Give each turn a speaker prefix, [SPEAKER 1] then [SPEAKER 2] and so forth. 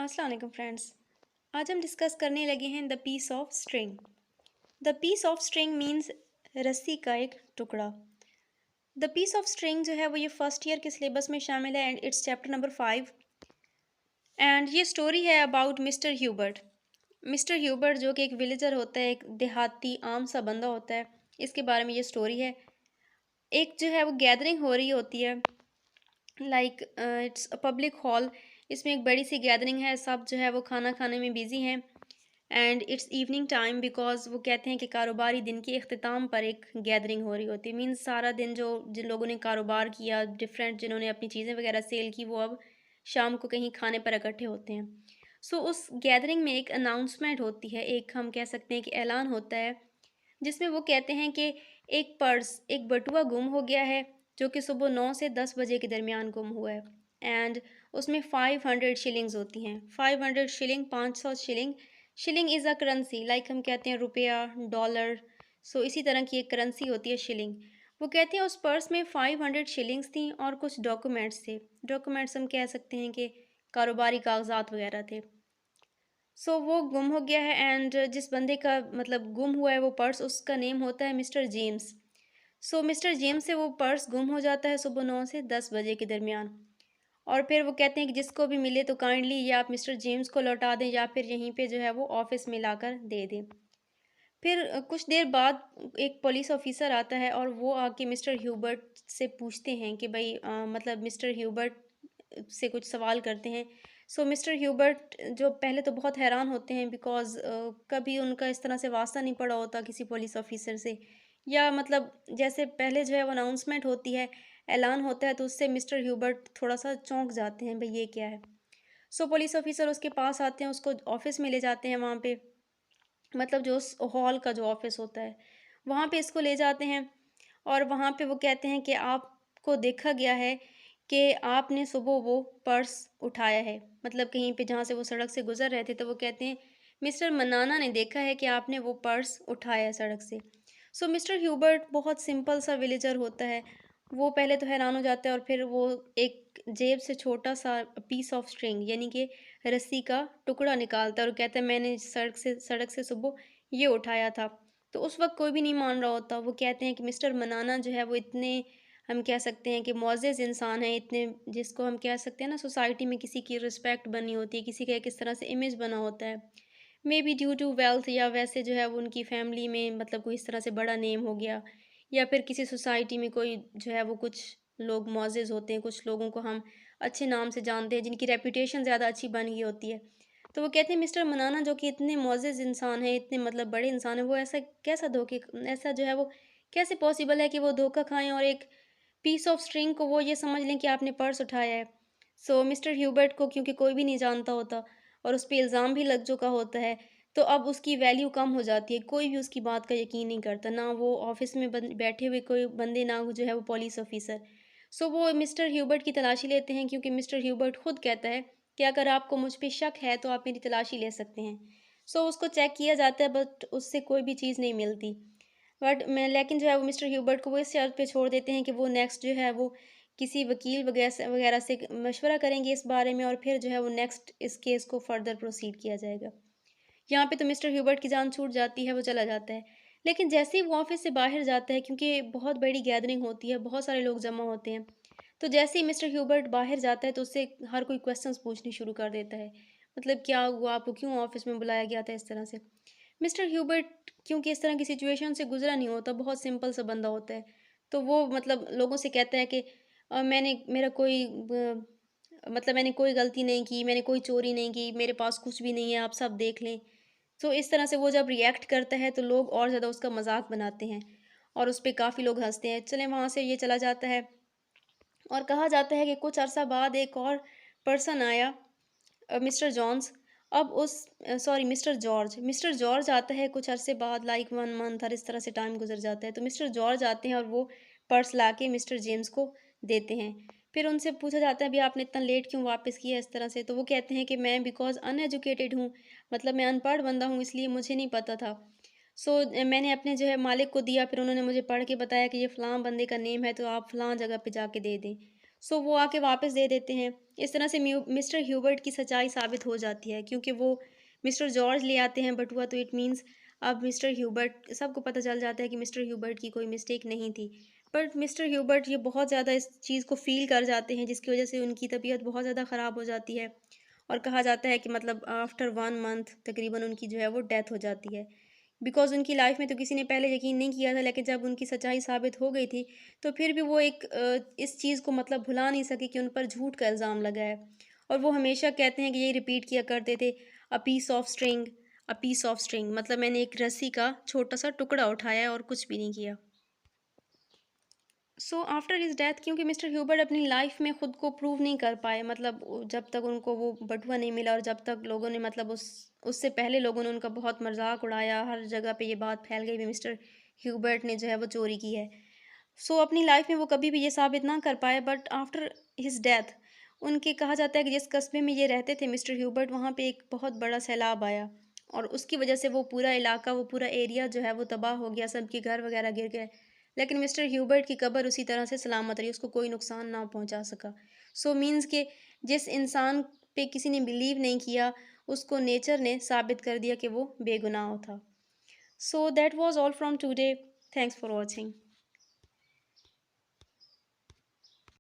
[SPEAKER 1] अस्सलाम वालेकुम फ्रेंड्स। आज हम डिस्कस करने लगे हैं the piece of string. The piece of string means रस्सी का एक टुकड़ा। द पीस ऑफ स्ट्रिंग जो है वो ये फर्स्ट ईयर के सिलेबस में शामिल है and it's chapter number 5। And ये स्टोरी है about mister Hubert. Mister Hubert जो कि एक विलेजर होता है, एक देहाती आम सा बंदा होता है, इसके बारे में ये स्टोरी है। एक जो है वो गैदरिंग हो रही होती है, like it's a public hall. इसमें एक बड़ी सी गैदरिंग है, सब जो है वो खाना खाने में बिजी हैं and it's evening time because वो कहते हैं कि कारोबारी दिन के अख्ताम पर एक गैदरिंग हो रही होती है। मीन्स सारा दिन जो जिन लोगों ने कारोबार किया, डिफरेंट जिन्होंने अपनी चीज़ें वगैरह सेल की, वो अब शाम को कहीं खाने पर इकट्ठे होते हैं। सो उस गैदरिंग में एक अनाउंसमेंट होती है, एक हम कह सकते हैं कि ऐलान होता है, जिसमें वो कहते हैं कि एक पर्स, एक बटुआ गुम हो गया है जो कि सुबह 9 से 10 बजे के दरमियान गुम हुआ है। एंड उसमें 500 शिलिंग्स होती हैं। 500 shilling, 500 shilling. Shilling is a currency, like हम कहते हैं रुपया, डॉलर। सो इसी तरह की एक करेंसी होती है शिलिंग। वो कहते हैं उस पर्स में 500 शिलिंग्स थी और कुछ डॉक्यूमेंट्स थे। डॉक्यूमेंट्स हम कह सकते हैं कि कारोबारी कागजात वगैरह थे। सो वो गुम हो गया है एंड जिस बंदे का मतलब गुम हुआ है वो पर्स, उसका नेम होता है मिस्टर जेम्स। सो मिस्टर जेम्स से वो पर्स गुम हो जाता है सुबह 9 से 10 बजे के दरमियान। और फिर वो कहते हैं कि जिसको भी मिले तो काइंडली या आप मिस्टर जेम्स को लौटा दें या फिर यहीं पे जो है वो ऑफिस में लाकर दे दें। फिर कुछ देर बाद एक पुलिस ऑफिसर आता है और वो आके मिस्टर ह्यूबर्ट से पूछते हैं कि भाई मतलब मिस्टर ह्यूबर्ट से कुछ सवाल करते हैं। सो मिस्टर ह्यूबर्ट जो पहले तो बहुत हैरान होते हैं बिकॉज़ कभी उनका इस तरह से वास्ता नहीं पड़ा होता किसी पुलिस ऑफिसर से, या मतलब जैसे पहले जो है वो अनाउंसमेंट होती है, ऐलान होता है, तो उससे मिस्टर ह्यूबर्ट थोड़ा-सा चौंक जाते हैं, भई ये क्या है? सो पुलिस ऑफिसर उसके पास आते हैं, उसको ऑफ़िस में ले जाते हैं वहाँ पे, मतलब जो उस हॉल का जो ऑफ़िस होता है, वहाँ पे इसको ले जाते हैं और वहाँ पे वो कहते हैं कि आपको देखा गया है कि आपने सुबह वो पर्स उठाया है। मतलब कहीं पे जहाँ से वो सड़क से गुज़र रहे थे, तो वो कहते हैं मिस्टर मनाना ने देखा है कि आपने वो पर्स उठाया है सड़क से। सो मिस्टर ह्यूबर्ट बहुत सिंपल सा विलेजर होता है। वो पहले तो हैरान हो जाता है और फिर वो एक जेब से छोटा-सा पीस ऑफ स्ट्रिंग यानी कि रस्सी का टुकड़ा निकालता है और कहता है मैंने सड़क से सुबह ये उठाया था। तो उस वक़्त कोई भी नहीं मान रहा होता। वो कहते हैं कि मिस्टर मनाना जो है वो इतने, हम कह सकते हैं कि मुअज़्ज़ज़ इंसान हैं, इतने जिसको हम कह सकते हैं ना सोसाइटी में किसी की रिस्पेक्ट बनी होती है, किसी का एक इस तरह से इमेज बना होता है। मेबी ड्यू टू वेल्थ, या वैसे जो है वो उनकी फैमिली में मतलब कोई इस तरह से बड़ा नेम हो गया, या फिर किसी सोसाइटी में कोई जो है वो कुछ लोग मुअज़्ज़ज़ होते हैं, कुछ लोगों को हम अच्छे नाम से जानते हैं, जिनकी रेपुटेशन ज़्यादा अच्छी बन गई होती है। तो वो कहते हैं मिस्टर मनाना जो कि इतने मुअज़्ज़ज़ इंसान हैं, इतने मतलब बड़े इंसान हैं, वो ऐसा कैसा धोखे ऐसा जो है वो कैसे पॉसिबल है कि वो धोखा खाएँ और एक पीस ऑफ स्ट्रिंग को वो ये समझ लें कि आपने पर्स उठाया है। सो मिस्टर ह्यूबर्ट को क्योंकि कोई भी नहीं जानता होता और उस पे इल्ज़ाम भी लग चुका होता है, तो अब उसकी वैल्यू कम हो जाती है। कोई भी उसकी बात का यकीन नहीं करता, ना वो ऑफ़िस में बैठे हुए कोई बंदे, ना वो जो है वो पुलिस ऑफ़िसर। सो वो मिस्टर ह्यूबर्ट की तलाशी लेते हैं क्योंकि मिस्टर ह्यूबर्ट खुद कहता है कि अगर आपको मुझ पे शक है तो आप मेरी तलाशी ले सकते हैं। सो उसको चेक किया जाता है बट उससे कोई भी चीज़ नहीं मिलती। बट मैं लेकिन जो है वो मिस्टर ह्यूबर्ट को वो इस शर्त पे छोड़ देते हैं कि वो नेक्स्ट जो है वो किसी वकील वगैरह से मशवरा करेंगे इस बारे में और फिर जो है वो नेक्स्ट इस केस को फर्दर प्रोसीड किया जाएगा। यहाँ पे तो मिस्टर ह्यूबर्ट की जान छूट जाती है, वो चला जाता है। लेकिन जैसे ही वो ऑफ़िस से बाहर जाता है, क्योंकि बहुत बड़ी गैदरिंग होती है, बहुत सारे लोग जमा होते हैं, तो जैसे ही मिस्टर ह्यूबर्ट बाहर जाता है, तो उससे हर कोई क्वेश्चंस पूछने शुरू कर देता है। मतलब क्या हुआ? आपको क्यों ऑफ़िस में बुलाया गया था? इस तरह से। मिस्टर ह्यूबर्ट क्योंकि इस तरह की सिचुएशन से गुज़रा नहीं होता, बहुत सिंपल सा बंदा होता है, तो वो मतलब लोगों से कहता है कि मैंने मेरा कोई मतलब मैंने कोई गलती नहीं की, मैंने कोई चोरी नहीं की, मेरे पास कुछ भी नहीं है, आप सब देख लें। तो इस तरह से वो जब रिएक्ट करता है तो लोग और ज़्यादा उसका मज़ाक बनाते हैं और उस पे काफ़ी लोग हँसते हैं। चलें वहाँ से ये चला जाता है और कहा जाता है कि कुछ अरसा बाद एक और पर्सन आया, मिस्टर जॉन्स। अब उस सॉरी मिस्टर जॉर्ज आता है कुछ अरसे बाद, लाइक 1 मंथ और इस तरह से टाइम गुज़र जाता है। तो मिस्टर जॉर्ज आते हैं और वो पर्स लाके मिस्टर जेम्स को देते हैं। फिर उनसे पूछा जाता है, "भई आपने इतना लेट क्यों वापस किया?" इस तरह से। तो वो कहते हैं कि मैं बिकॉज़ अनएजुकेटेड हूँ, मतलब मैं अनपढ़ बंदा हूँ, इसलिए मुझे नहीं पता था। सो मैंने अपने जो है मालिक को दिया, फिर उन्होंने मुझे पढ़ के बताया कि ये फ़लाँ बंदे का नेम है, तो आप फ़लाँ जगह पे जाके दे दें। सो वो आके वापस दे देते हैं। इस तरह से मिस्टर ह्यूबर्ट की सच्चाई साबित हो जाती है, क्योंकि वो मिस्टर जॉर्ज ले आते हैं बटुआ, तो इट मीन्स अब मिस्टर ह्यूबर्ट, सबको पता चल जाता है कि मिस्टर ह्यूबर्ट की कोई मिस्टेक नहीं थी। बट मिस्टर ह्यूबर्ट ये बहुत ज़्यादा इस चीज़ को फ़ील कर जाते हैं, जिसकी वज़ह से उनकी तबीयत बहुत ज़्यादा ख़राब हो जाती है, और कहा जाता है कि मतलब आफ्टर 1 मंथ तकरीबन उनकी जो है वो डेथ हो जाती है। बिकॉज़ उनकी लाइफ़ में तो किसी ने पहले यकीन नहीं किया था, लेकिन जब उनकी सच्चाई साबित हो गई थी, तो फिर भी वो एक इस चीज़ को मतलब भुला नहीं सके कि उन पर झूठ का इल्ज़ाम लगा है। और वो हमेशा कहते हैं कि यही रिपीट किया करते थे, a piece of string, a piece of string, मतलब मैंने एक रस्सी का छोटा-सा टुकड़ा उठाया है और कुछ भी नहीं किया। सो आफ्टर हिज डेथ, क्योंकि मिस्टर ह्यूबर्ट अपनी लाइफ में खुद को प्रूव नहीं कर पाए, मतलब जब तक उनको वो बटुआ नहीं मिला, और जब तक लोगों ने मतलब उससे पहले लोगों ने उनका बहुत मजाक उड़ाया, हर जगह पे ये बात फैल गई भी मिस्टर ह्यूबर्ट ने जो है वो चोरी की है। सो अपनी लाइफ में वो कभी भी ये साबित ना कर पाए, बट आफ्टर हिज डेथ उनके, कहा जाता है कि जिस कस्बे में ये रहते थे मिस्टर ह्यूबर्ट, वहाँ पे एक बहुत बड़ा सैलाब आया, और उसकी वजह से वो पूरा इलाका, वो पूरा एरिया जो है वो तबाह हो गया, सबके घर वगैरह गिर गए। लेकिन मिस्टर ह्यूबर्ट की कब्र उसी तरह से सलामत रही, उसको कोई नुकसान ना पहुंचा सका। सो मीन्स के जिस इंसान पे किसी ने बिलीव नहीं किया, उसको नेचर ने साबित कर दिया कि वो बेगुनाह था। So that was all from today. Thanks for watching.